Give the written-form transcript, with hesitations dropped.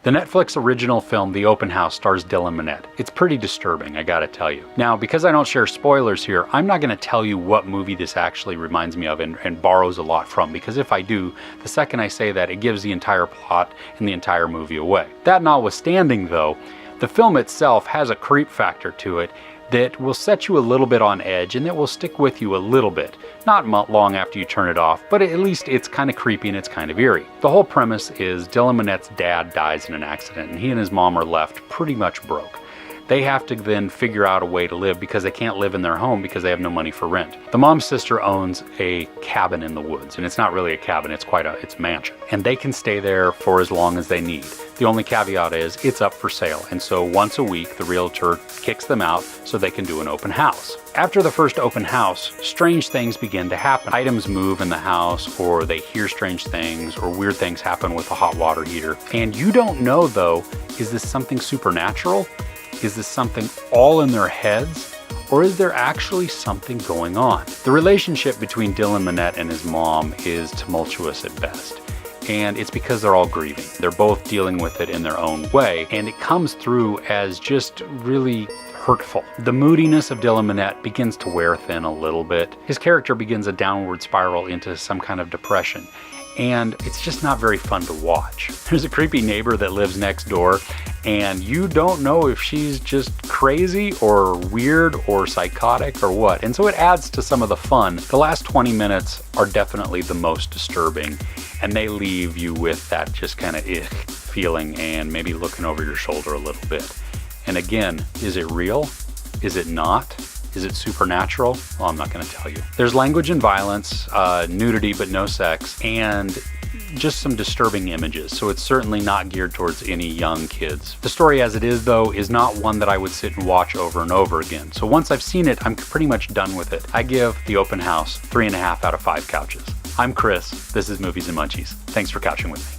The Netflix original film, The Open House, stars Dylan Minnette. It's pretty disturbing, I gotta tell you. Now, because I don't share spoilers here, I'm not gonna tell you what movie this actually reminds me of and borrows a lot from, because if I do, the second I say that, it gives the entire plot and the entire movie away. That notwithstanding though, the film itself has a creep factor to it that will set you a little bit on edge and that will stick with you a little bit. Not long after you turn it off, but at least it's kind of creepy and it's kind of eerie. The whole premise is Dylan Minnette's dad dies in an accident and he and his mom are left pretty much broke. They have to then figure out a way to live because they can't live in their home because they have no money for rent. The mom's sister owns a cabin in the woods, and it's not really a cabin, it's a mansion. And they can stay there for as long as they need. The only caveat is it's up for sale, and so once a week the realtor kicks them out so they can do an open house. After the first open house, strange things begin to happen. Items move in the house, or they hear strange things, or weird things happen with the hot water heater. And you don't know though, is this something supernatural? Is this something all in their heads? Or is there actually something going on? The relationship between Dylan Minnette and his mom is tumultuous at best. And it's because they're all grieving. They're both dealing with it in their own way. And it comes through as just really hurtful. The moodiness of Dylan Minnette begins to wear thin a little bit. His character begins a downward spiral into some kind of depression. And it's just not very fun to watch. There's a creepy neighbor that lives next door, and you don't know if she's just crazy or weird or psychotic or what. And so it adds to some of the fun. The last 20 minutes are definitely the most disturbing, and they leave you with that just kind of feeling and maybe looking over your shoulder a little bit. And again, is it real? Is it not? Is it supernatural? Well, I'm not going to tell you. There's language and violence, nudity but no sex, and just some disturbing images, so it's certainly not geared towards any young kids. The story as it is, though, is not one that I would sit and watch over and over again. So once I've seen it, I'm pretty much done with it. I give The Open House 3.5 out of 5 couches. I'm Chris. This is Movies and Munchies. Thanks for couching with me.